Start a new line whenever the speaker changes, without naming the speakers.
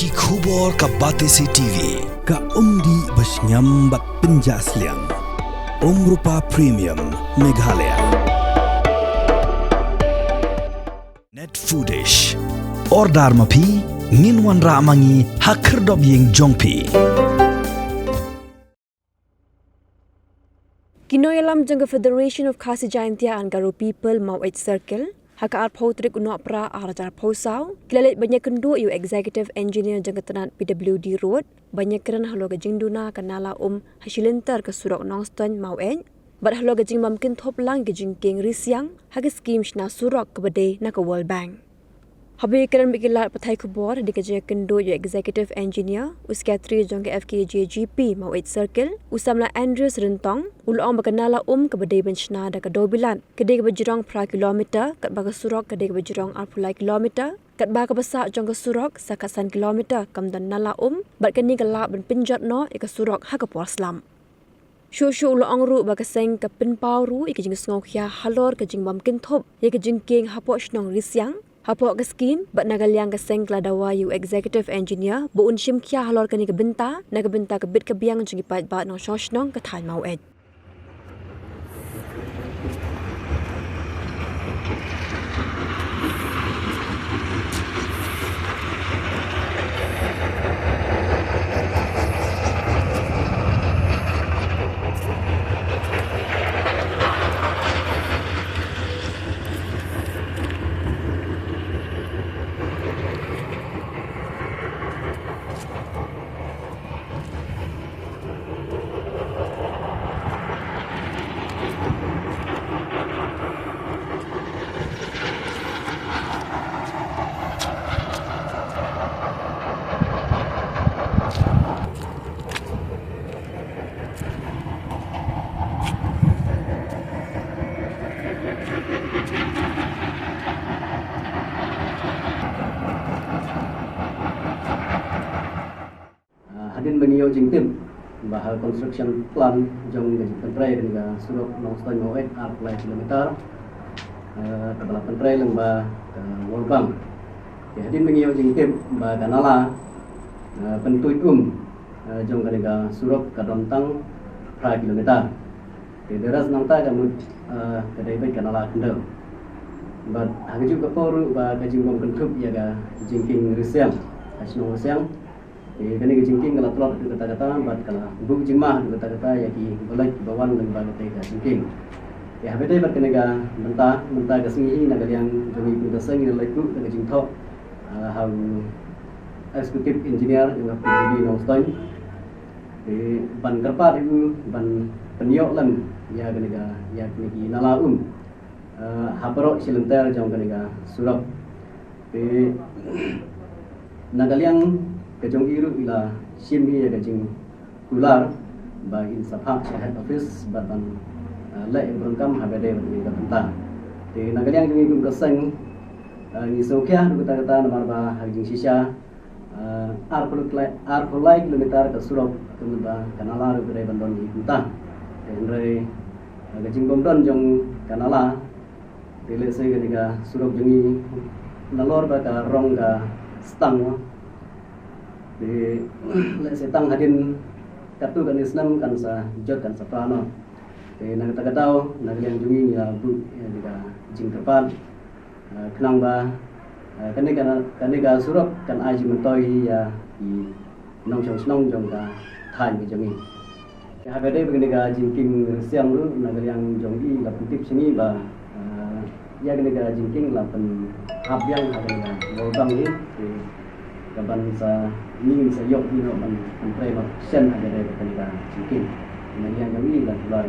Ki khubor ka Batesi TV.
Ka umdi basnyambak penjaslian. Rupa Premium Meghalaya.
Net Foodish. Ordar mapi nginwan ramangi hakerdob yeng jongpi.
Kinoyalam jangga Federation of Khasi Jaintia and Garo People Mawait Circle. Haka Potrik Unok Pra Arajar Posau, Kilalit banyak kendu yu Executive Engineer jangga tenat PWD Road, banyak keren halo gajing duna kanala hasilintar ke surok nongston Mawait, bat halo gajing mamkin top lang gajing king risyang, haka skim shna surok kebede na ke World Bank. Habi keren bikilat patai kubor di kajing kendu yu Executive Engineer, uskatri jangga FKJGP Mawait Circle, usamla Andrews Rentong, ulong bakanala kebede benchna da kedobilan, kedai kebejurong pra kilometer, kat baga surok kedai kebejurong arpulai kilometer, kat baga besak jangka surok sakasan kilometer kamdan nala bat keni kelak ben pinjot no ika surok haka puar slam. Syuk ulong ru baga seng ke pinpau ru ika jing sngok ya halor ke jing bamkin top, ika jing king hapok shnong risyang, hapok ke skim, bat nagaliang ke seng keladawa yu Executive Engineer, bu unshim kia halor keni ke benta, naga benta ke bit ke biang jing ipat bat no shnong ke thai mawet.
Hadin bangio jingtim bahal construction plan jong gaji pentrai dengan suruk nongston mawet arpulai kilometer kepala pentrai lembah World Bank. Hadin bangio jingtim bah kanala pentui jong gaji suruk kadontang pra kilometer. Deras nangta kamu kedai baik kanala kendal. But hagi juga poru bah gaji ngom kentup ya ga jingking risyang, asnong risyang. Kini kejingking kalau telur itu kata-kata, bat kalau buk jimah itu kata-kata, ya ki boleh bawan dan bagai tega jingking. Ya habis itu bat kena mentah kesengi naga yang demi pengaseng ini leku naga jingtok, how executive engineer yang PWD Nongston. Ban kerpat itu ban peniok lem ya kena ya kini nala habarok silentar jauh kena surap. Naga yang kejong iru ila simhi ya kejing ular bagi sabha head office batan le berengkam habede bagi tentang di nagaliang jeng ikum keseng ni sokya du kata nomor ba hajing sisa arpulai kilometer ke surop kemudian kanala ru gede bandon di tentang dari kejing bomdon jong kanala dile se ketika surop jengi nalor ba ka rong ka stang di setang hadin kartu kan Islam kan sa jod kan sa prano di nagta tahu nagliang jungi ya bu ya diga jing terpan kenang ba kanega surop kan aji mentoi ya di nong jong ka than ke jungi ya habede begini ga jingking siang lu nagliang jongi la putip sini ba ya kanega jingking la pen habyang hadega lobang ni kaban sa ingin sa yok ni no man pray ma sen ada dari kanila mungkin kemudian kami dan mulai